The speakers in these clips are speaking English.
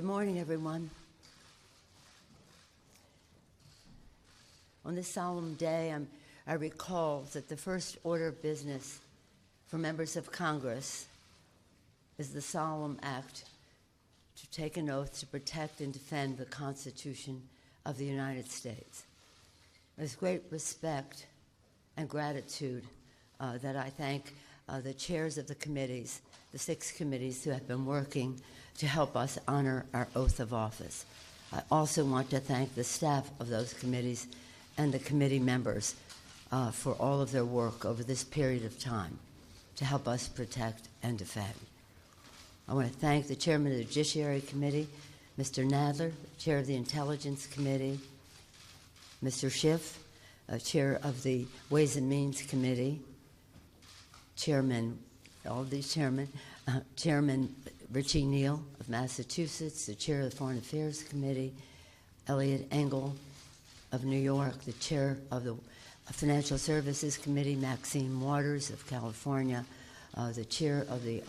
Good morning, everyone. On this solemn day, I recall that the first order of business for members of Congress is the solemn act to take an oath to protect and defend the Constitution of the United States. With great respect and gratitude that I thank the chairs of the committees, the 6 committees who have been working to help us honor our oath of office. I also want to thank the staff of those committees and the committee members for all of their work over this period of time to help us protect and defend. I want to thank the chairman of the Judiciary Committee, Mr. Nadler, chair of the Intelligence Committee, Mr. Schiff, chair of the Ways and Means Committee, Chairman, all of these chairmen, Chairman Richie Neal of Massachusetts, the chair of the Foreign Affairs Committee, Elliot Engel of New York, the chair of the Financial Services Committee, Maxine Waters of California, the chair of the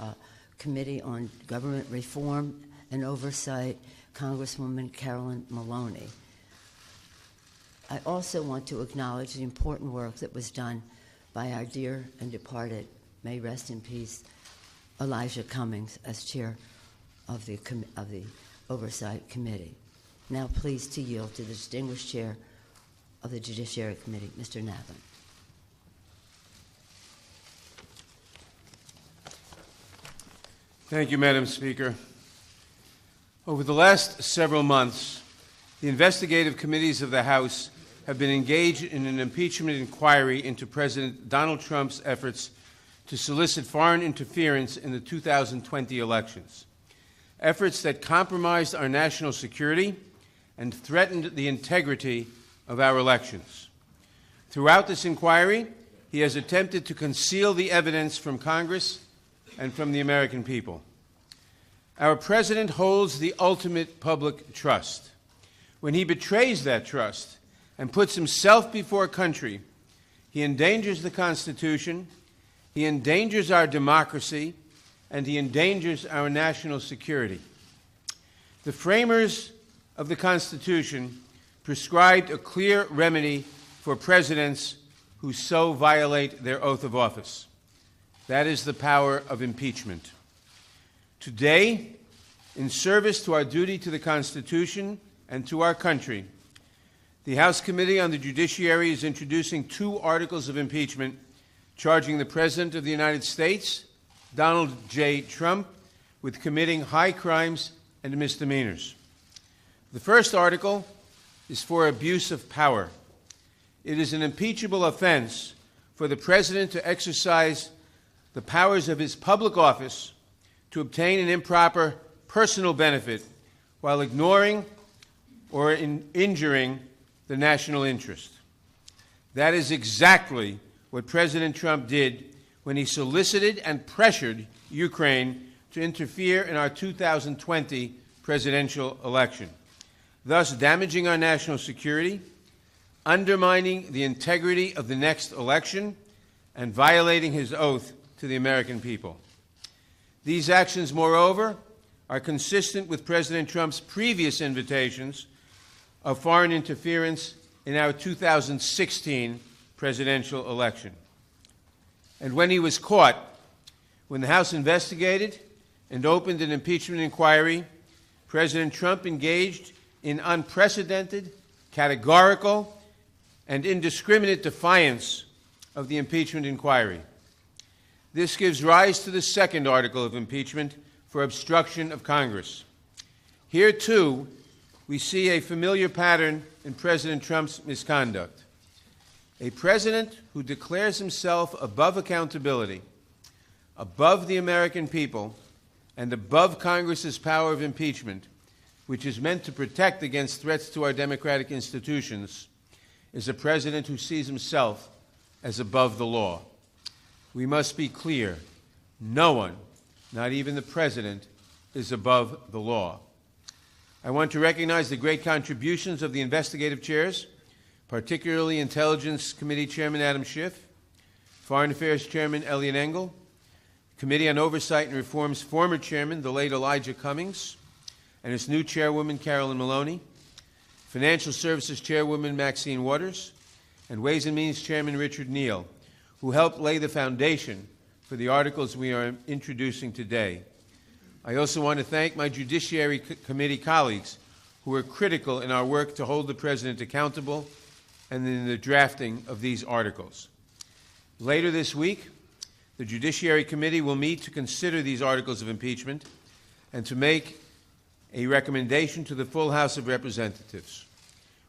Committee on Government Reform and Oversight, Congresswoman Carolyn Maloney. I also want to acknowledge the important work that was done by our dear and departed, may rest in peace, Elijah Cummings as chair of the Oversight Committee. Now pleased to yield to the distinguished chair of the Judiciary Committee, Mr. Nadler. Thank you, Madam Speaker. Over the last several months, the investigative committees of the House have been engaged in an impeachment inquiry into President Donald Trump's efforts to solicit foreign interference in the 2020 elections, efforts that compromised our national security and threatened the integrity of our elections. Throughout this inquiry, he has attempted to conceal the evidence from Congress and from the American people. Our president holds the ultimate public trust. When he betrays that trust and puts himself before country, he endangers the Constitution, he endangers our democracy, and he endangers our national security. The framers of the Constitution prescribed a clear remedy for presidents who so violate their oath of office. That is the power of impeachment. Today, in service to our duty to the Constitution and to our country, the House Committee on the Judiciary is introducing 2 articles of impeachment charging the President of the United States, Donald J. Trump, with committing high crimes and misdemeanors. The first article is for abuse of power. It is an impeachable offense for the President to exercise the powers of his public office to obtain an improper personal benefit while ignoring or injuring the national interest. That is exactly what President Trump did when he solicited and pressured Ukraine to interfere in our 2020 presidential election, thus damaging our national security, undermining the integrity of the next election, and violating his oath to the American people. These actions, moreover, are consistent with President Trump's previous invitations of foreign interference in our 2016 presidential election. And when he was caught, when the House investigated and opened an impeachment inquiry, President Trump engaged in unprecedented, categorical, and indiscriminate defiance of the impeachment inquiry. This gives rise to the second article of impeachment for obstruction of Congress. Here, too, we see a familiar pattern in President Trump's misconduct. A president who declares himself above accountability, above the American people, and above Congress's power of impeachment, which is meant to protect against threats to our democratic institutions, is a president who sees himself as above the law. We must be clear. No one, not even the president, is above the law. I want to recognize the great contributions of the investigative chairs, particularly Intelligence Committee Chairman Adam Schiff, Foreign Affairs Chairman Elliot Engel, Committee on Oversight and Reform's former chairman, the late Elijah Cummings, and its new chairwoman, Carolyn Maloney, Financial Services Chairwoman Maxine Waters, and Ways and Means Chairman Richard Neal, who helped lay the foundation for the articles we are introducing today. I also want to thank my Judiciary Committee colleagues who were critical in our work to hold the President accountable and in the drafting of these articles. Later this week, the Judiciary Committee will meet to consider these articles of impeachment and to make a recommendation to the full House of Representatives.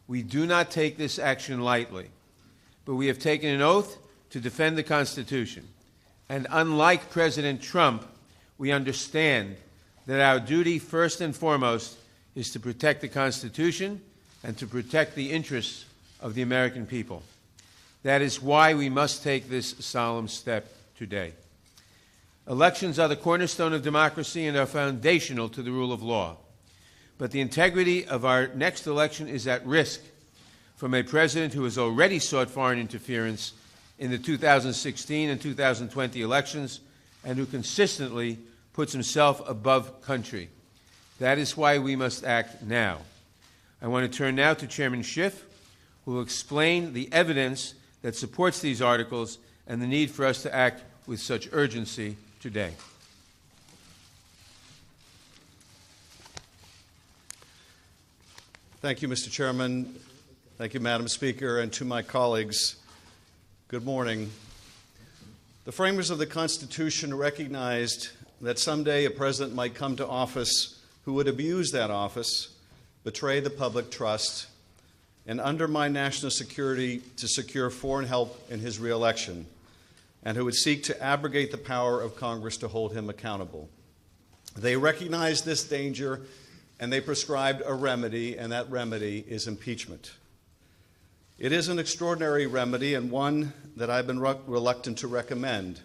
We do not take this action lightly, but we have taken an oath to defend the Constitution. And unlike President Trump, we understand that our duty, first and foremost, is to protect the Constitution and to protect the interests of the American people. That is why we must take this solemn step today. Elections are the cornerstone of democracy and are foundational to the rule of law. But the integrity of our next election is at risk from a president who has already sought foreign interference in the 2016 and 2020 elections and who consistently puts himself above country. That is why we must act now. I want to turn now to Chairman Schiff, who will explain the evidence that supports these articles and the need for us to act with such urgency today. Thank you, Mr. Chairman. Thank you, Madam Speaker, and to my colleagues. Good morning. The framers of the Constitution recognized that someday a president might come to office who would abuse that office, betray the public trust, and undermine national security to secure foreign help in his reelection, and who would seek to abrogate the power of Congress to hold him accountable. They recognized this danger, and they prescribed a remedy, and that remedy is impeachment. It is an extraordinary remedy and one that I've been reluctant to recommend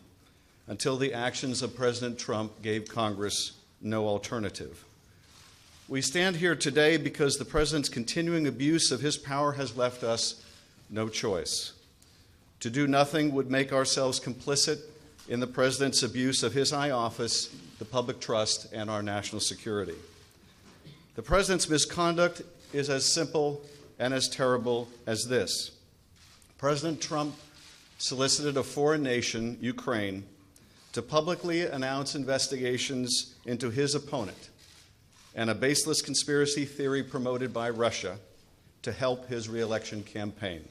until the actions of President Trump gave Congress no alternative. We stand here today because the President's continuing abuse of his power has left us no choice. To do nothing would make ourselves complicit in the President's abuse of his high office, the public trust, and our national security. The President's misconduct is as simple and as terrible as this. President Trump solicited a foreign nation, Ukraine, to publicly announce investigations into his opponent and a baseless conspiracy theory promoted by Russia to help his reelection campaign.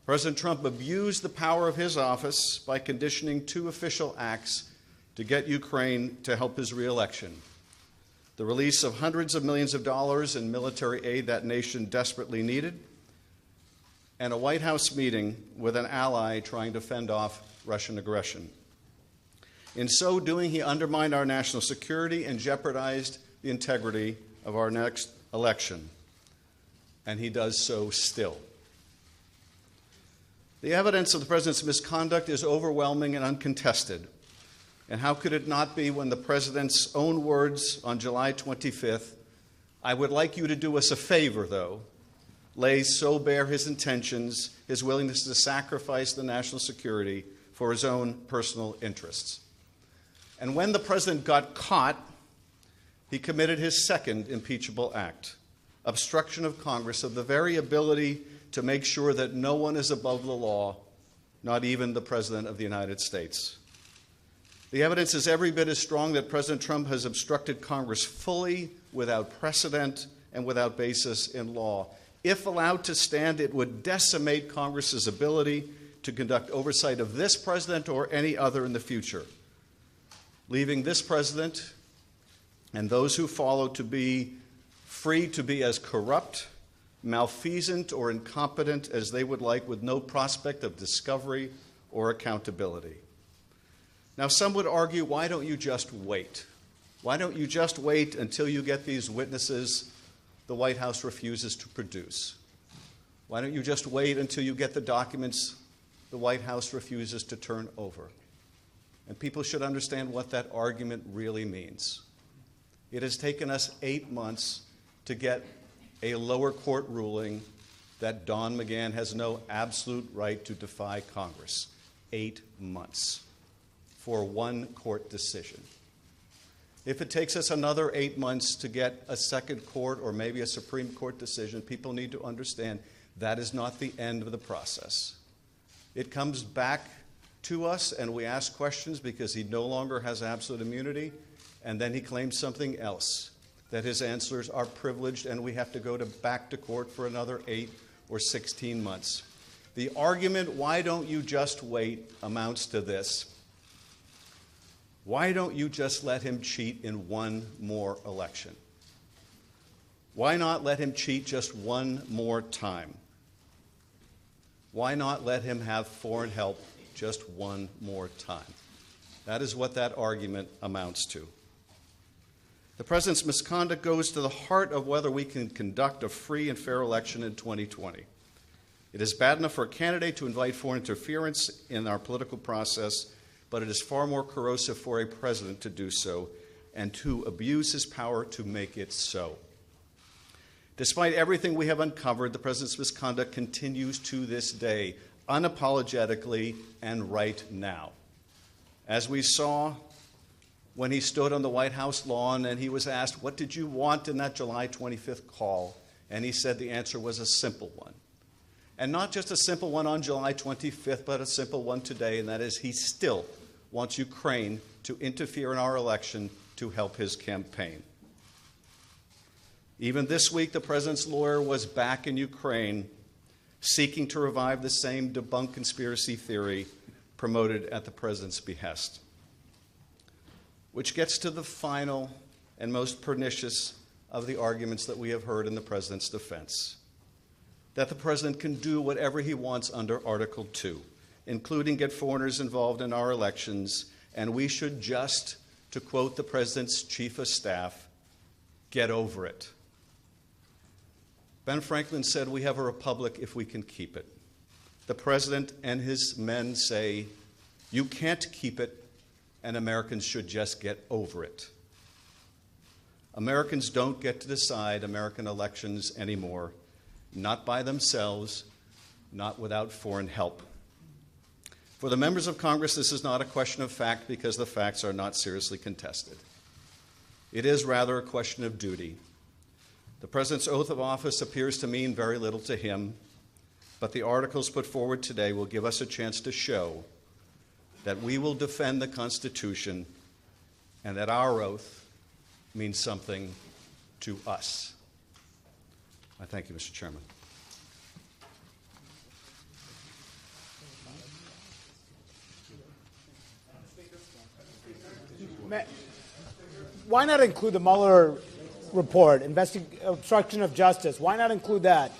President Trump abused the power of his office by conditioning two official acts to get Ukraine to help his reelection: the release of hundreds of millions of dollars in military aid that nation desperately needed, and a White House meeting with an ally trying to fend off Russian aggression. In so doing, he undermined our national security and jeopardized the integrity of our next election. And he does so still. The evidence of the President's misconduct is overwhelming and uncontested. And how could it not be when the President's own words on July 25th, "I would like you to do us a favor, though," lays so bare his intentions, his willingness to sacrifice the national security for his own personal interests. And when the President got caught, he committed his second impeachable act: obstruction of Congress of the very ability to make sure that no one is above the law, not even the President of the United States. The evidence is every bit as strong that President Trump has obstructed Congress fully, without precedent, and without basis in law. If allowed to stand, it would decimate Congress's ability to conduct oversight of this president or any other in the future, leaving this president and those who follow to be free to be as corrupt, malfeasant, or incompetent as they would like, with no prospect of discovery or accountability. Now, some would argue, why don't you just wait? Why don't you just wait until you get these witnesses the White House refuses to produce? Why don't you just wait until you get the documents the White House refuses to turn over? And people should understand what that argument really means. It has taken us 8 months to get a lower court ruling that Don McGahn has no absolute right to defy Congress. 8 months for one court decision. If it takes us another 8 months to get a second court or maybe a Supreme Court decision, people need to understand that is not the end of the process. It comes back to us and we ask questions because he no longer has absolute immunity, and then he claims something else, that his answers are privileged and we have to go back to court for another 8 or 16 months. The argument, why don't you just wait, amounts to this. Why don't you just let him cheat in one more election? Why not let him cheat just one more time? Why not let him have foreign help just one more time? That is what that argument amounts to. The president's misconduct goes to the heart of whether we can conduct a free and fair election in 2020. It is bad enough for a candidate to invite foreign interference in our political process, but it is far more corrosive for a president to do so and to abuse his power to make it so. Despite everything we have uncovered, the president's misconduct continues to this day, unapologetically and right now. As we saw when he stood on the White House lawn and he was asked, what did you want in that July 25th call? And he said the answer was a simple one. And not just a simple one on July 25th, but a simple one today, and that is he still wants Ukraine to interfere in our election to help his campaign. Even this week, the president's lawyer was back in Ukraine seeking to revive the same debunked conspiracy theory promoted at the president's behest. Which gets to the final and most pernicious of the arguments that we have heard in the president's defense, that the president can do whatever he wants under Article 2, including get foreigners involved in our elections, and we should just, to quote the president's chief of staff, get over it. Ben Franklin said, we have a republic if we can keep it. The president and his men say, you can't keep it, and Americans should just get over it. Americans don't get to decide American elections anymore, not by themselves, not without foreign help. For the members of Congress, this is not a question of fact because the facts are not seriously contested. It is rather a question of duty. The president's oath of office appears to mean very little to him, but the articles put forward today will give us a chance to show that we will defend the Constitution and that our oath means something to us. I thank you, Mr. Chairman. Why not include the Mueller report, obstruction of justice? Why not include that